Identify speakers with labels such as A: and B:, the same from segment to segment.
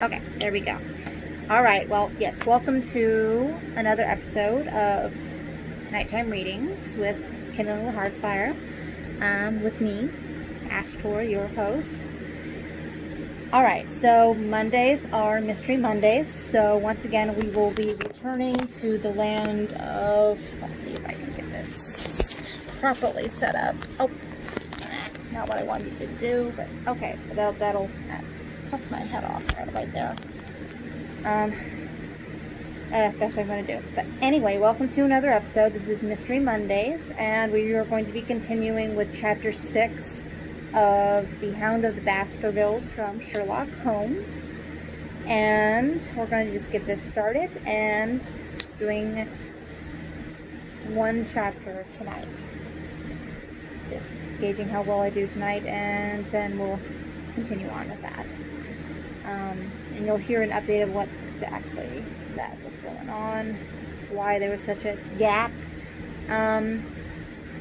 A: Okay, there we go. Alright, well, yes, welcome to another episode of Nighttime Readings with Kindle the Heartfire. With me, Ashtor, your host. Alright, so Mondays are Mystery Mondays. So once again, we will be returning to the land of... Let's see if I can get this properly set up. Oh, not what I wanted you to do, but okay, that'll cuts my head off right there. Best I'm going to do. But anyway, welcome to another episode. This is Mystery Mondays, and we are going to be continuing with Chapter 6 of The Hound of the Baskervilles from Sherlock Holmes. And we're going to just get this started and doing one chapter tonight. Just gauging how well I do tonight, and then we'll continue on with that. And you'll hear an update of what exactly that was going on, why there was such a gap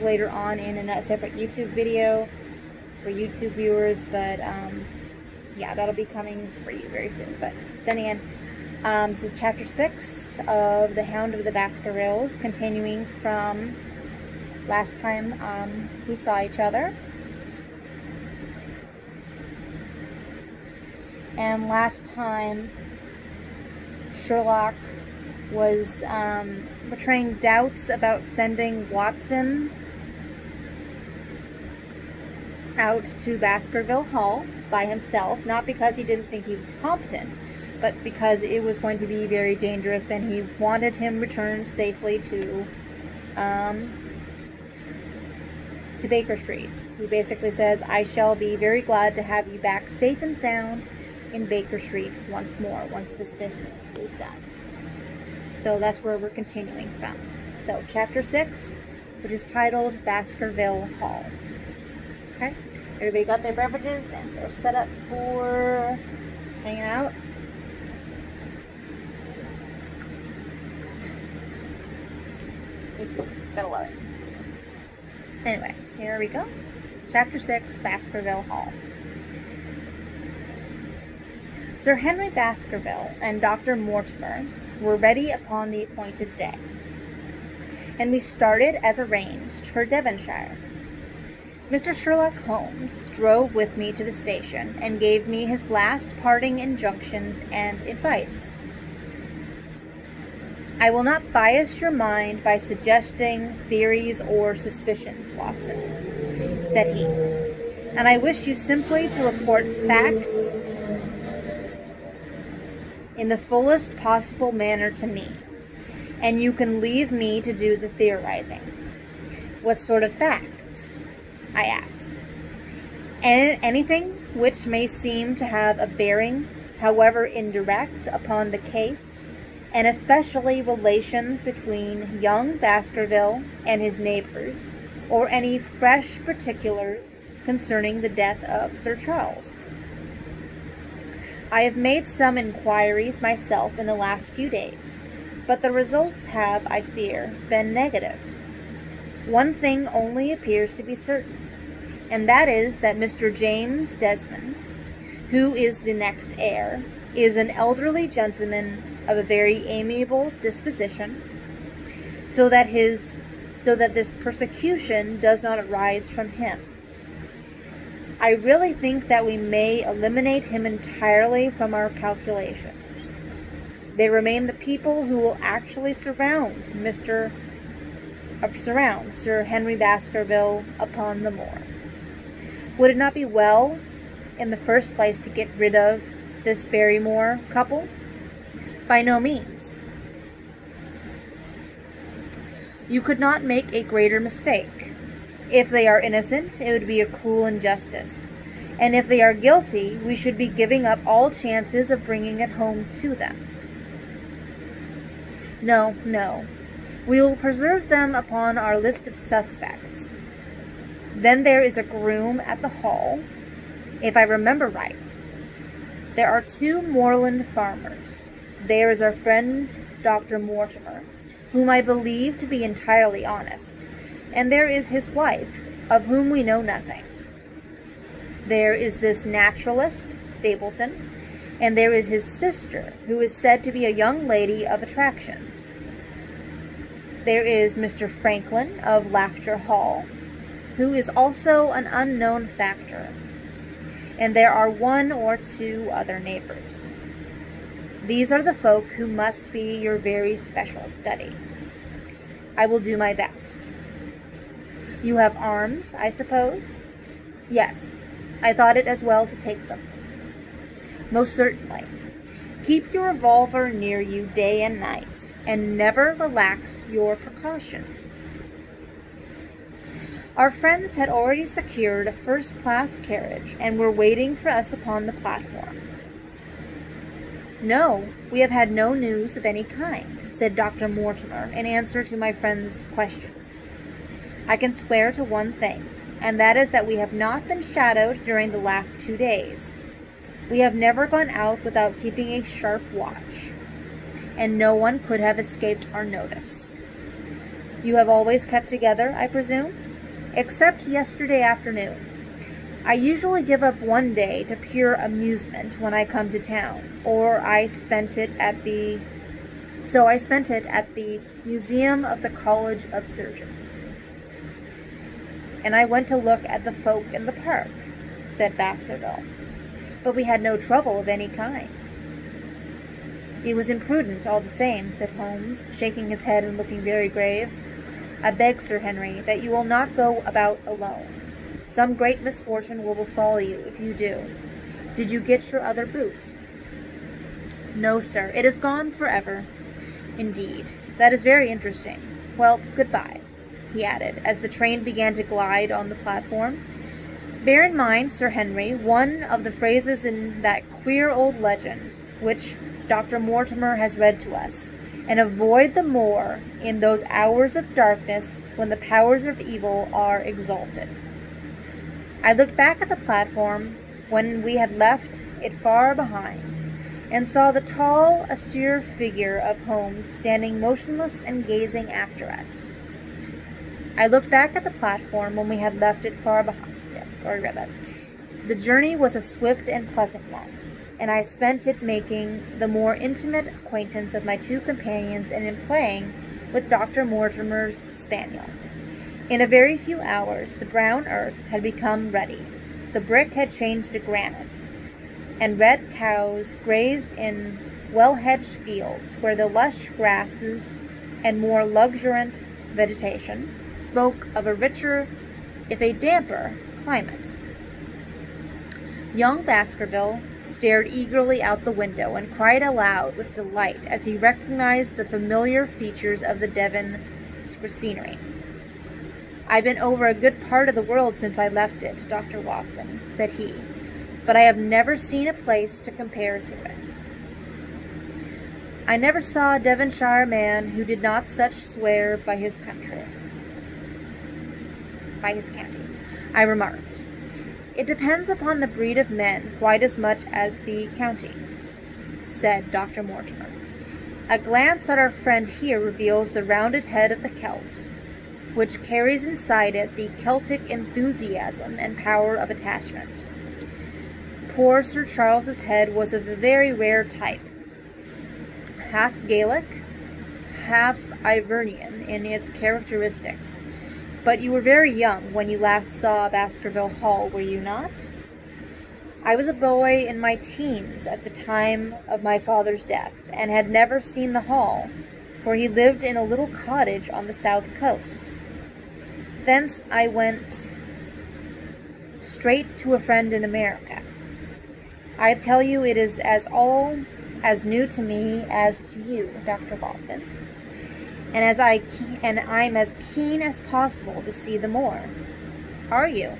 A: later on in a separate YouTube video for YouTube viewers, but yeah, that'll be coming for you very soon. But then again, this is Chapter 6 of The Hound of the Baskervilles, continuing from last time we saw each other. And last time, Sherlock was portraying doubts about sending Watson out to Baskerville Hall by himself, not because he didn't think he was competent, but because it was going to be very dangerous, and he wanted him returned safely to Baker Street. He basically says, "I shall be very glad to have you back safe and sound in Baker Street once more, once this business is done." So that's where we're continuing from. So Chapter 6, which is titled Baskerville Hall. Okay, everybody got their beverages and they're set up for hanging out. Just gotta love it. Anyway, here we go. Chapter 6, Baskerville Hall. Sir Henry Baskerville and Dr. Mortimer were ready upon the appointed day, and we started as arranged for Devonshire. Mr. Sherlock Holmes drove with me to the station and gave me his last parting injunctions and advice. "I will not bias your mind by suggesting theories or suspicions, Watson," said he, "and I wish you simply to report facts in the fullest possible manner to me, and you can leave me to do the theorizing." "What sort of facts?" I asked. "Anything which may seem to have a bearing, however indirect, upon the case, and especially relations between young Baskerville and his neighbors, or any fresh particulars concerning the death of Sir Charles. I have made some inquiries myself in the last few days, but the results have, I fear, been negative. One thing only appears to be certain, and that is that Mr. James Desmond, who is the next heir, is an elderly gentleman of a very amiable disposition, so that this persecution does not arise from him. I really think that we may eliminate him entirely from our calculations. There remain the people who will actually surround Sir Henry Baskerville upon the moor. Would it not be well, in the first place, to get rid of this Barrymore couple? By no means. You could not make a greater mistake. If they are innocent, it would be a cruel injustice, and if they are guilty, we should be giving up all chances of bringing it home to them. No, we will preserve them upon our list of suspects. Then there is a groom at the Hall, if I remember right. There are 2 moorland farmers. There is our friend Dr. Mortimer, whom I believe to be entirely honest, and there is his wife, of whom we know nothing. There is this naturalist, Stapleton, and there is his sister, who is said to be a young lady of attractions. There is Mr. Franklin of Laughter Hall, who is also an unknown factor, and there are 1 or 2 other neighbors. These are the folk who must be your very special study. I will do my best. You have arms, I suppose? Yes, I thought it as well to take them. Most certainly. Keep your revolver near you day and night, and never relax your precautions. Our friends had already secured a first-class carriage and were waiting for us upon the platform. No, we have had no news of any kind, said Dr. Mortimer in answer to my friend's questions. I can swear to one thing, and that is that we have not been shadowed during the last 2 days. We have never gone out without keeping a sharp watch, and no one could have escaped our notice. You have always kept together, I presume? Except yesterday afternoon. I usually give up one day to pure amusement when I come to town, or I spent it at the Museum of the College of Surgeons. And I went to look at the folk in the park, said Baskerville. But we had no trouble of any kind. It was imprudent all the same, said Holmes, shaking his head and looking very grave. I beg, Sir Henry, that you will not go about alone. Some great misfortune will befall you if you do. Did you get your other boot? No, sir, it is gone forever. Indeed, that is very interesting. Well, goodbye, he added, as the train began to glide on the platform. Bear in mind, Sir Henry, one of the phrases in that queer old legend, which Dr. Mortimer has read to us, and avoid the moor in those hours of darkness when the powers of evil are exalted. I looked back at the platform when we had left it far behind, and saw the tall, austere figure of Holmes standing motionless and gazing after us. I looked back at the platform when we had left it far behind. The journey was a swift and pleasant one, and I spent it making the more intimate acquaintance of my 2 companions and in playing with Dr. Mortimer's spaniel. In a very few hours the brown earth had become ruddy, the brick had changed to granite, and red cows grazed in well-hedged fields where the lush grasses and more luxuriant vegetation spoke of a richer, if a damper, climate. Young Baskerville stared eagerly out the window and cried aloud with delight as he recognized the familiar features of the Devon scenery. I've been over a good part of the world since I left it, Dr. Watson, said he, but I have never seen a place to compare to it. I never saw a Devonshire man who did not such swear by his county, I remarked. It depends upon the breed of men quite as much as the county, said Dr. Mortimer. A glance at our friend here reveals the rounded head of the Celt, which carries inside it the Celtic enthusiasm and power of attachment. Poor Sir Charles's head was of a very rare type, half Gaelic, half Ivernian in its characteristics. But you were very young when you last saw Baskerville Hall, were you not? I was a boy in my teens at the time of my father's death, and had never seen the hall, for he lived in a little cottage on the south coast. Thence I went straight to a friend in America. I tell you it is all as new to me as to you, Dr. Watson. And I'm as keen as possible to see the moor. Are you?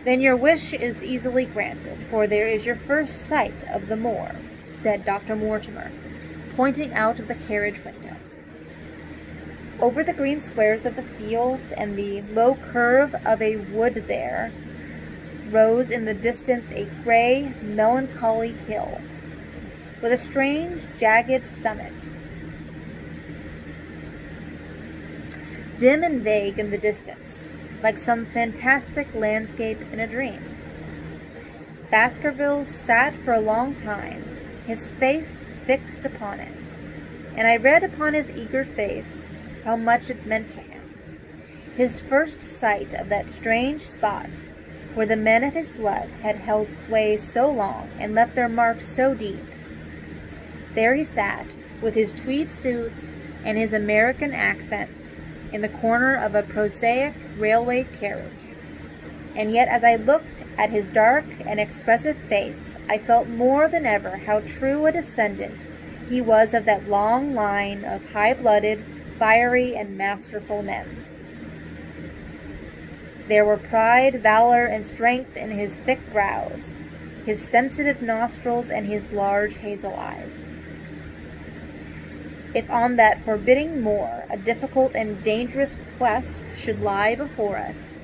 A: Then your wish is easily granted, for there is your first sight of the moor, said Dr. Mortimer, pointing out of the carriage window. Over the green squares of the fields and the low curve of a wood there rose in the distance a gray, melancholy hill, with a strange, jagged summit, dim and vague in the distance, like some fantastic landscape in a dream. Baskervilles sat for a long time, his face fixed upon it, and I read upon his eager face how much it meant to him. His first sight of that strange spot where the men of his blood had held sway so long and left their marks so deep. There he sat, with his tweed suit and his American accent, in the corner of a prosaic railway carriage. And yet as I looked at his dark and expressive face, I felt more than ever how true a descendant he was of that long line of high-blooded, fiery, and masterful men. There were pride, valor, and strength in his thick brows, his sensitive nostrils, and his large hazel eyes. If on that forbidding moor a difficult and dangerous quest should lie before us,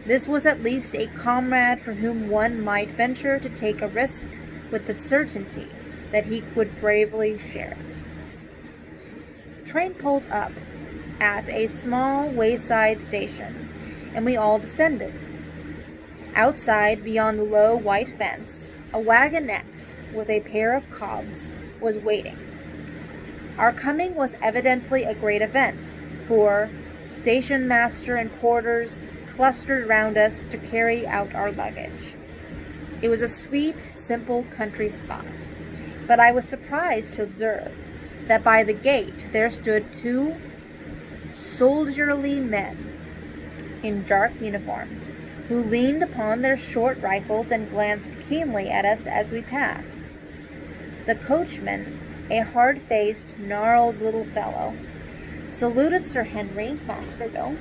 A: this was at least a comrade for whom one might venture to take a risk with the certainty that he would bravely share it. The train pulled up at a small wayside station, and we all descended. Outside, beyond the low white fence, a wagonette with a pair of cobs was waiting. Our coming was evidently a great event, for station master and porters clustered round us to carry out our luggage. It was a sweet, simple country spot, but I was surprised to observe that by the gate there stood two soldierly men in dark uniforms, who leaned upon their short rifles and glanced keenly at us as we passed. The coachman, a hard-faced, gnarled little fellow, saluted Sir Henry Baskerville,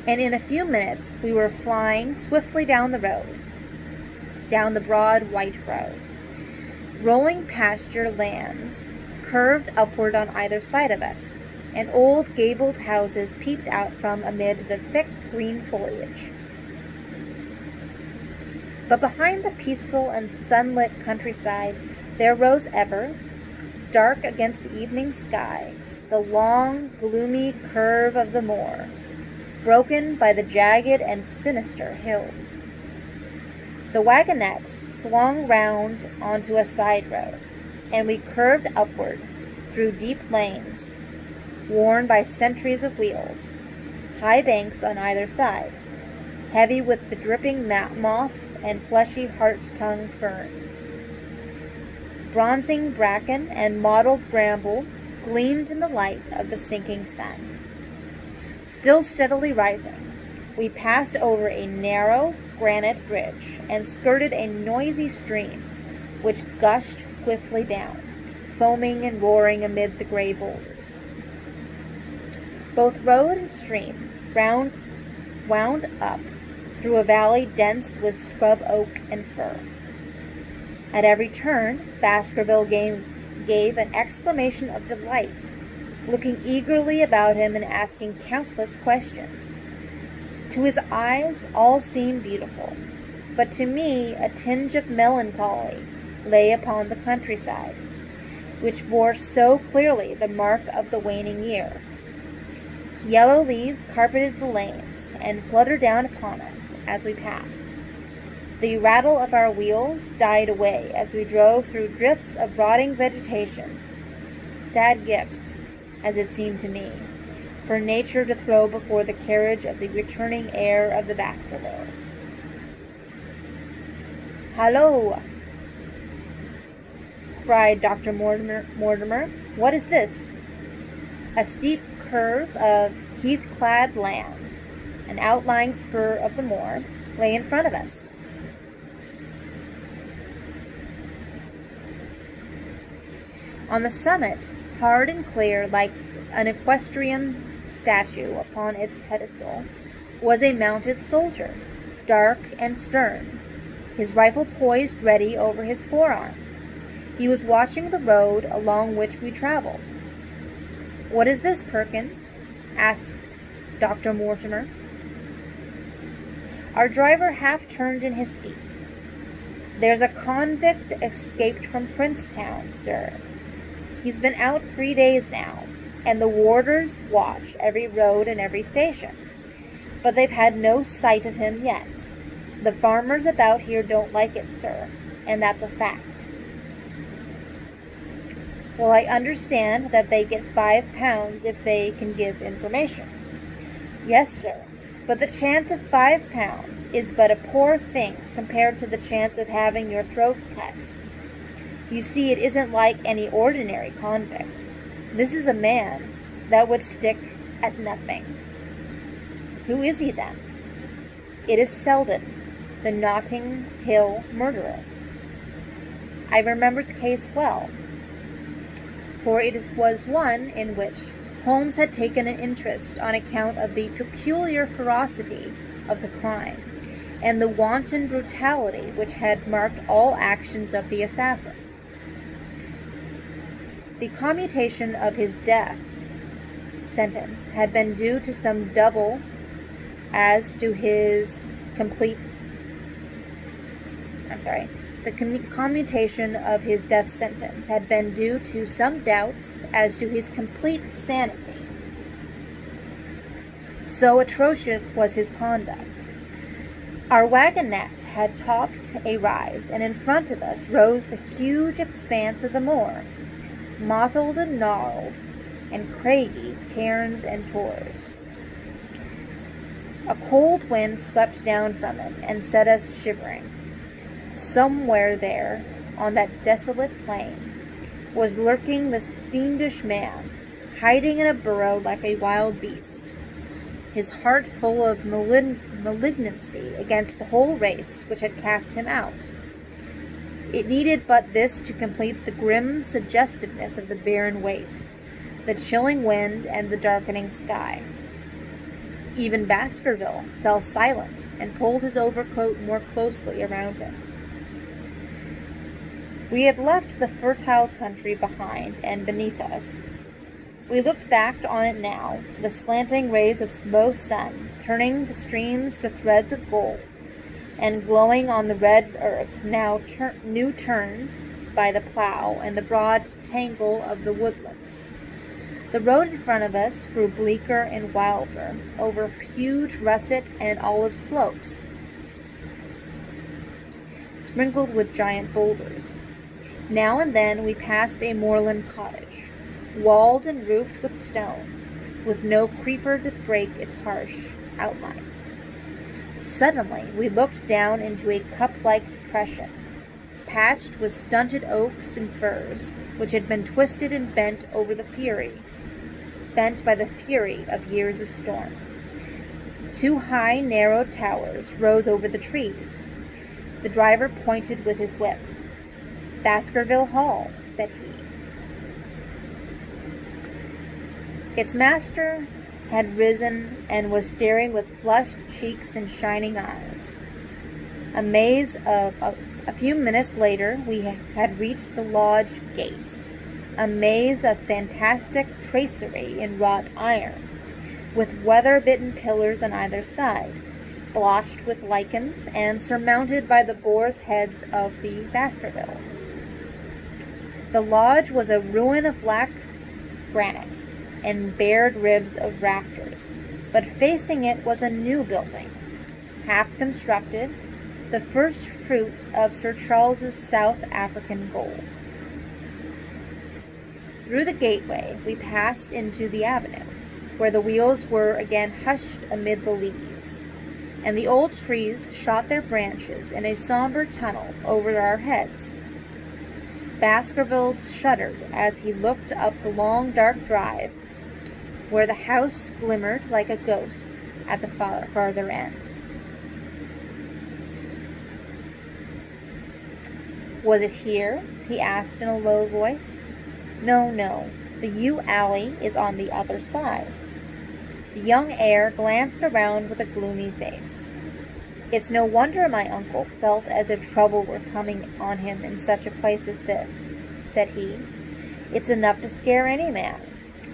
A: and in a few minutes we were flying swiftly down the road, down the broad white road. Rolling pasture lands curved upward on either side of us, and old gabled houses peeped out from amid the thick green foliage. But behind the peaceful and sunlit countryside there rose ever, dark against the evening sky, the long, gloomy curve of the moor, broken by the jagged and sinister hills. The wagonette swung round onto a side road, and we curved upward through deep lanes, worn by centuries of wheels, high banks on either side, heavy with the dripping moss and fleshy hart's-tongue ferns. Bronzing bracken and mottled bramble gleamed in the light of the sinking sun. Still steadily rising, we passed over a narrow granite bridge and skirted a noisy stream which gushed swiftly down, foaming and roaring amid the gray boulders. Both road and stream wound up through a valley dense with scrub oak and fir. At every turn, Baskerville gave an exclamation of delight, looking eagerly about him and asking countless questions. To his eyes, all seemed beautiful, but to me a tinge of melancholy lay upon the countryside, which bore so clearly the mark of the waning year. Yellow leaves carpeted the lanes and fluttered down upon us as we passed. The rattle of our wheels died away as we drove through drifts of rotting vegetation, sad gifts, as it seemed to me, for nature to throw before the carriage of the returning heir of the Baskervilles. "Hallo!" cried Dr. Mortimer. "What is this?" A steep curve of heath-clad land, an outlying spur of the moor, lay in front of us. On the summit, hard and clear like an equestrian statue upon its pedestal, was a mounted soldier, dark and stern, his rifle poised ready over his forearm. He was watching the road along which we traveled. "What is this, Perkins?" asked Dr. Mortimer. Our driver half turned in his seat. "There's a convict escaped from Princetown, sir. He's been out 3 days now, and the warders watch every road and every station, but they've had no sight of him yet. The farmers about here don't like it, sir, and that's a fact. Well, I understand that they get £5 if they can give information. Yes, sir, but the chance of £5 is but a poor thing compared to the chance of having your throat cut. You see, it isn't like any ordinary convict. This is a man that would stick at nothing. Who is he, then? It is Selden, the Notting Hill murderer. I remember the case well, for it was one in which Holmes had taken an interest on account of the peculiar ferocity of the crime and the wanton brutality which had marked all actions of the assassin. The commutation of his death sentence had been due to some double as to his complete the commutation of his death sentence had been due to some doubts as to his complete sanity. So atrocious was his conduct. Our wagonette had topped a rise, and in front of us rose the huge expanse of the moor, mottled and gnarled, and craggy cairns and tors. A cold wind swept down from it and set us shivering. Somewhere there, on that desolate plain, was lurking this fiendish man, hiding in a burrow like a wild beast, his heart full of malignancy against the whole race which had cast him out. It needed but this to complete the grim suggestiveness of the barren waste, the chilling wind, and the darkening sky. Even Baskerville fell silent and pulled his overcoat more closely around him. We had left the fertile country behind and beneath us. We looked back on it now, the slanting rays of low sun turning the streams to threads of gold, and glowing on the red earth now new turned by the plough and the broad tangle of the woodlands. The road in front of us grew bleaker and wilder over huge russet and olive slopes, sprinkled with giant boulders. Now and then we passed a moorland cottage, walled and roofed with stone, with no creeper to break its harsh outline. Suddenly we looked down into a cup-like depression, patched with stunted oaks and firs, which had been twisted and bent by the fury of years of storm. Two high, narrow towers rose over the trees. The driver pointed with his whip. "Baskerville Hall," said he. Its master had risen and was staring with flushed cheeks and shining eyes. A few minutes later we had reached the lodge gates, a maze of fantastic tracery in wrought iron, with weather-bitten pillars on either side, blotched with lichens, and surmounted by the boar's heads of the Baskervilles. The lodge was a ruin of black granite and bared ribs of rafters, but facing it was a new building, half constructed, the first fruit of Sir Charles's South African gold. Through the gateway we passed into the avenue, where the wheels were again hushed amid the leaves, and the old trees shot their branches in a somber tunnel over our heads. Baskervilles shuddered as he looked up the long dark drive, where the house glimmered like a ghost at the farther end. "Was it here?" he asked in a low voice. No, the yew alley is on the other side." The young heir glanced around with a gloomy face. "It's no wonder my uncle felt as if trouble were coming on him in such a place as this," said he. "It's enough to scare any man.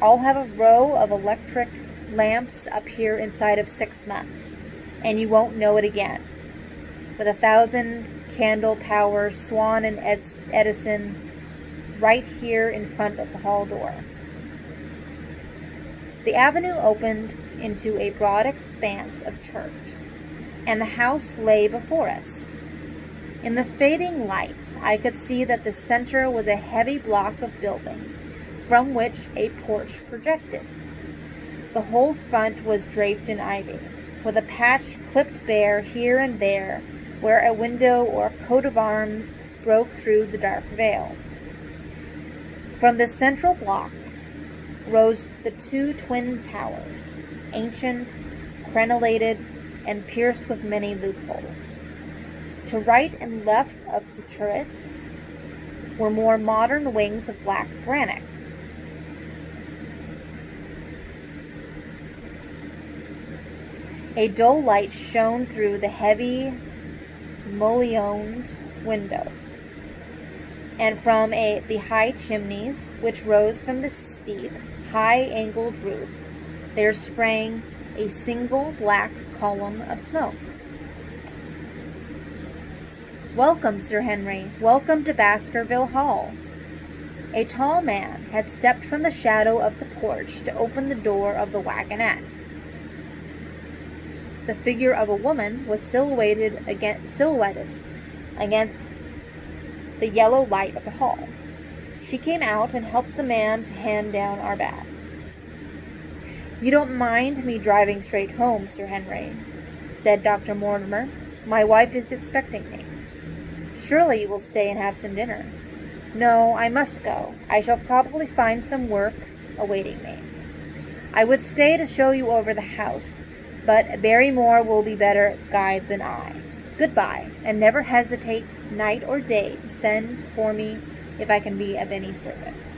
A: I'll have a row of electric lamps up here inside of 6 months, and you won't know it again. With 1,000 candle power Swan and Edison right here in front of the hall door." The avenue opened into a broad expanse of turf, and the house lay before us. In the fading light, I could see that the center was a heavy block of building, from which a porch projected. The whole front was draped in ivy, with a patch clipped bare here and there where a window or coat of arms broke through the dark veil. From the central block rose the two twin towers, ancient, crenellated, and pierced with many loopholes. To right and left of the turrets were more modern wings of black granite. A dull light shone through the heavy, mullioned windows, and from the high chimneys which rose from the steep, high-angled roof, there sprang a single black column of smoke. "Welcome, Sir Henry. Welcome to Baskerville Hall." A tall man had stepped from the shadow of the porch to open the door of the wagonette. The figure of a woman was silhouetted against the yellow light of the hall. She came out and helped the man to hand down our bags. "You don't mind me driving straight home, Sir Henry?" said Dr. Mortimer. "My wife is expecting me." "Surely you will stay and have some dinner." "No, I must go. I shall probably find some work awaiting me. I would stay to show you over the house, but Barrymore will be better guide than I. Goodbye, and never hesitate night or day to send for me if I can be of any service."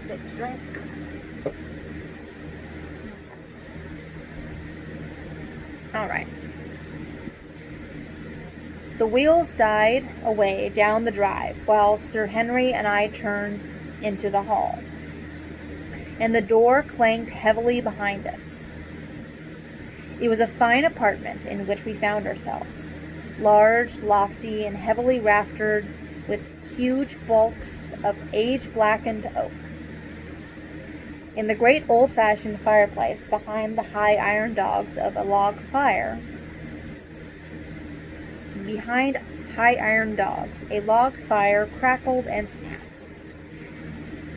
A: Let's drink. All right. The wheels died away down the drive while Sir Henry and I turned into the hall, and the door clanged heavily behind us. It was a fine apartment in which we found ourselves, large, lofty, and heavily raftered, with huge bulks of age-blackened oak. In the great old-fashioned fireplace behind the high iron dogs of a log fire, a log fire crackled and snapped.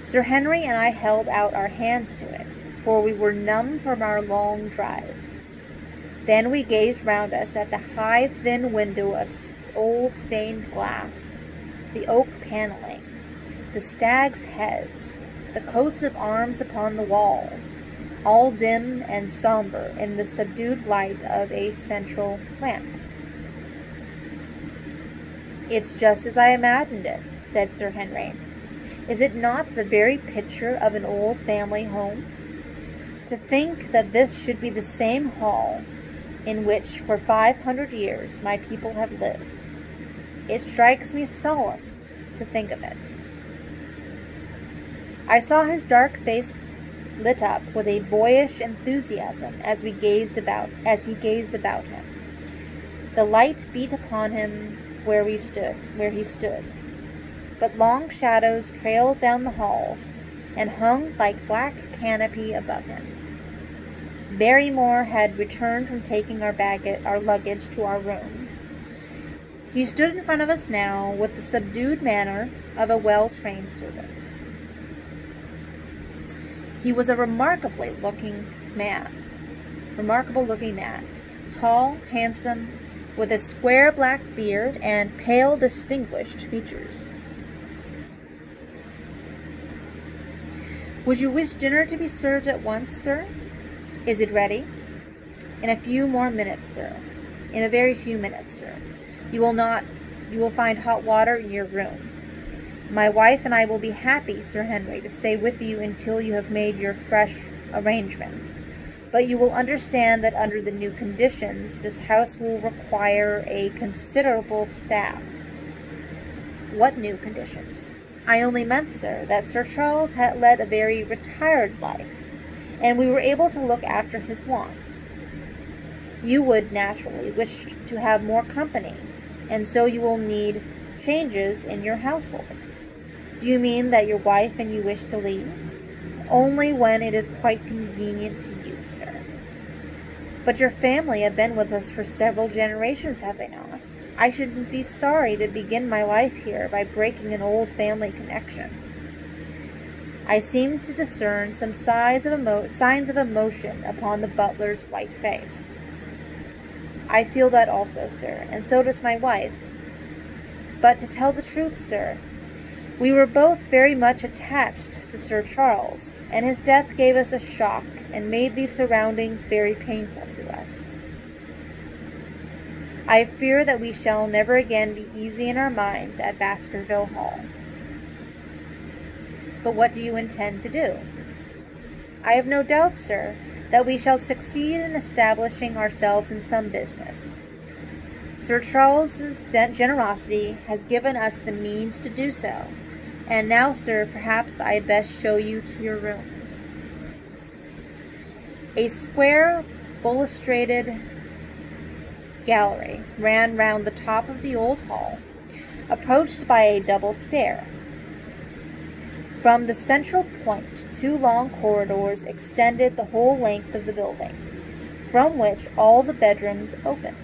A: Sir Henry and I held out our hands to it, for we were numb from our long drive. Then we gazed round us at the high, thin window of old stained glass, the oak paneling, the stags' heads, the coats of arms upon the walls, all dim and somber in the subdued light of a central lamp. "It's just as I imagined it," said Sir Henry. "Is it not the very picture of an old family home? To think that this should be the same hall in which for 500 years my people have lived. It strikes me solemn to think of it." I saw his dark face lit up with a boyish enthusiasm as he gazed about him. The light beat upon him where he stood, but long shadows trailed down the halls and hung like black canopy above him. Barrymore had returned from taking our luggage to our rooms. He stood in front of us now with the subdued manner of a well-trained servant. He was a remarkable looking man, tall, handsome, with a square black beard and pale, distinguished features. "Would you wish dinner to be served at once, sir?" "Is it ready?" "In a few more minutes, sir. In a very few minutes, sir. You will find hot water in your room. My wife and I will be happy, Sir Henry, to stay with you until you have made your fresh arrangements. But you will understand that under the new conditions, this house will require a considerable staff." "What new conditions?" "I only meant, sir, that Sir Charles had led a very retired life, and we were able to look after his wants. You would naturally wish to have more company, and so you will need changes in your household. Do you mean that your wife and you wish to leave? Only when it is quite convenient to you, sir. But your family have been with us for several generations, have they not? I shouldn't be sorry to begin my life here by breaking an old family connection. I seemed to discern some signs of emotion upon the butler's white face. I feel that also, sir, and so does my wife. But to tell the truth, sir, we were both very much attached to Sir Charles, and his death gave us a shock and made these surroundings very painful to us. I fear that we shall never again be easy in our minds at Baskerville Hall. But what do you intend to do? I have no doubt, sir, that we shall succeed in establishing ourselves in some business. Sir Charles's generosity has given us the means to do so. And now, sir, perhaps I had best show you to your rooms. A square, balustrated gallery ran round the top of the old hall, approached by a double stair. From the central point, 2 long corridors extended the whole length of the building, from which all the bedrooms opened.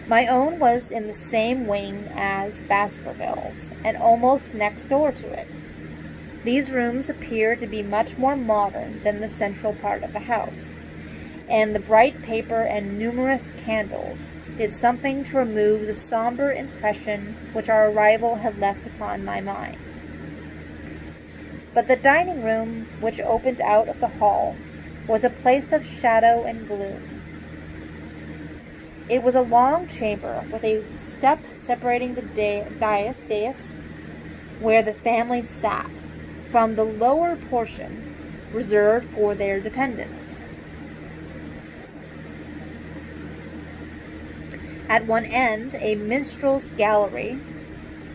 A: My own was in the same wing as Baskervilles, and almost next door to it. These rooms appeared to be much more modern than the central part of the house, and the bright paper and numerous candles did something to remove the somber impression which our arrival had left upon my mind. But the dining room, which opened out of the hall, was a place of shadow and gloom. It was a long chamber with a step separating the dais where the family sat from the lower portion reserved for their dependents. At one end, a minstrel's gallery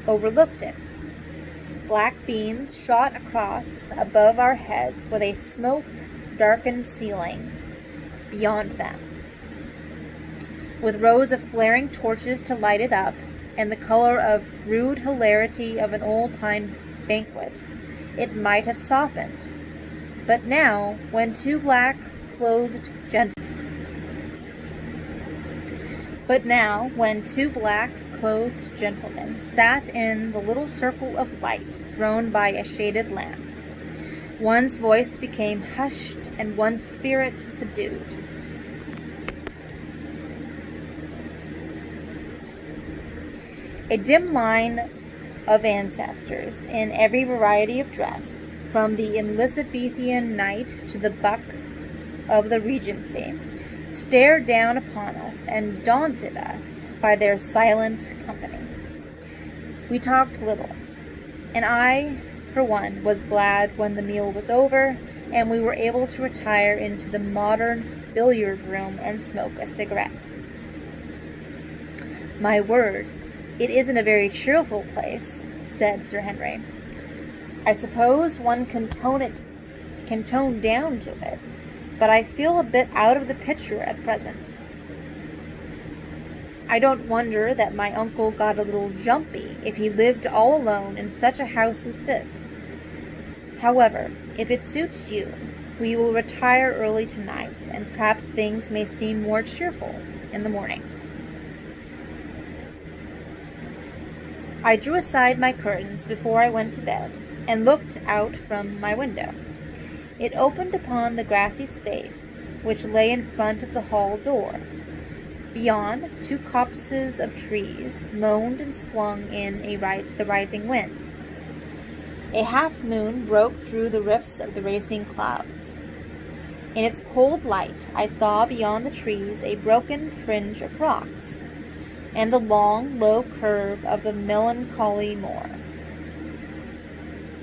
A: overlooked it. Black beams shot across above our heads with a smoke-darkened ceiling beyond them, with rows of flaring torches to light it up, and the color of rude hilarity of an old-time banquet, it might have softened. But now, when two black-clothed gentlemen sat in the little circle of light thrown by a shaded lamp, one's voice became hushed and one's spirit subdued. A dim line of ancestors in every variety of dress, from the Elizabethan knight to the buck of the Regency, stared down upon us and daunted us by their silent company. We talked little, and I, for one, was glad when the meal was over and we were able to retire into the modern billiard room and smoke a cigarette. My word, it isn't a very cheerful place, said Sir Henry. I suppose one can tone down to it, but I feel a bit out of the picture at present. I don't wonder that my uncle got a little jumpy if he lived all alone in such a house as this. However, if it suits you, we will retire early tonight, and perhaps things may seem more cheerful in the morning. I drew aside my curtains before I went to bed, and looked out from my window. It opened upon the grassy space which lay in front of the hall door. Beyond, 2 copses of trees moaned and swung in the rising wind. A half-moon broke through the rifts of the racing clouds. In its cold light, I saw beyond the trees a broken fringe of rocks, and the long, low curve of the melancholy moor.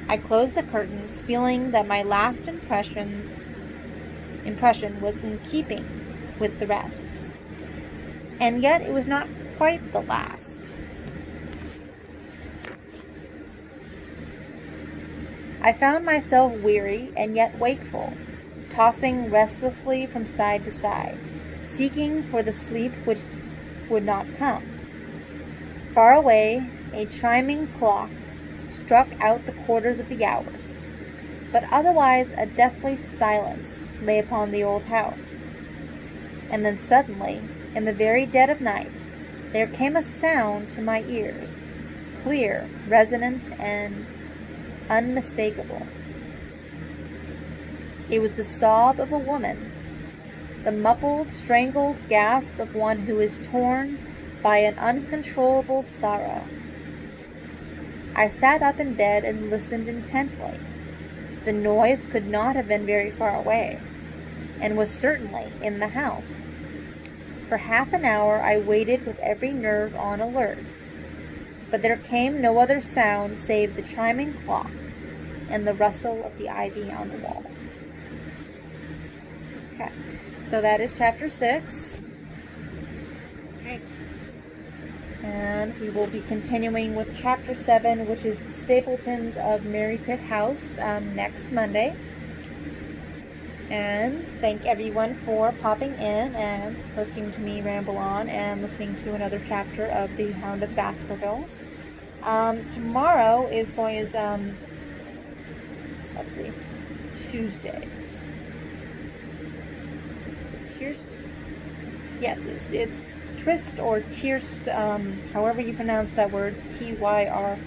A: I closed the curtains, feeling that my last impression was in keeping with the rest. And yet it was not quite the last. I found myself weary and yet wakeful, tossing restlessly from side to side, seeking for the sleep which would not come. Far away, a chiming clock struck out the quarters of the hours, but otherwise a deathly silence lay upon the old house. And then suddenly, in the very dead of night, there came a sound to my ears, clear, resonant, and unmistakable. It was the sob of a woman, the muffled, strangled gasp of one who is torn by an uncontrollable sorrow. I sat up in bed and listened intently. The noise could not have been very far away, and was certainly in the house. For half an hour I waited with every nerve on alert, but there came no other sound save the chiming clock and the rustle of the ivy on the wall. Okay, so that is chapter 6. Right. And we will be continuing with chapter 7, which is the Stapletons of Mary Pitt House, next Monday. And thank everyone for popping in and listening to me ramble on and listening to another chapter of the Hound of Baskervilles. Tomorrow is let's see, Tuesdays. Tierst? Yes, it's Twist or Tierst, however you pronounce that word, Tyrst,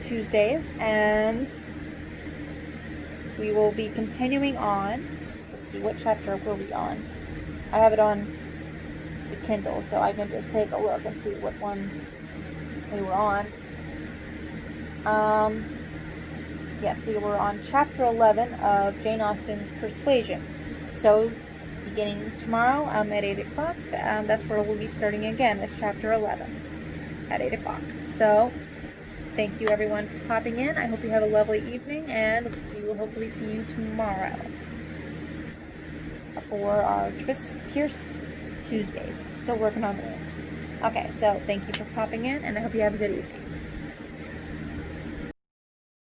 A: Tuesdays, and we will be continuing on. Let's see, what chapter were we on? I have it on the Kindle, so I can just take a look and see what one we were on. Yes, we were on chapter 11 of Jane Austen's Persuasion. So, beginning tomorrow at 8 o'clock, that's where we'll be starting again. It's chapter 11 at 8 o'clock. So, thank you everyone for popping in. I hope you have a lovely evening, and we will hopefully see you tomorrow for our Tierst Tuesdays. Still working on the names. Okay, so thank you for popping in, and I hope you have a good evening.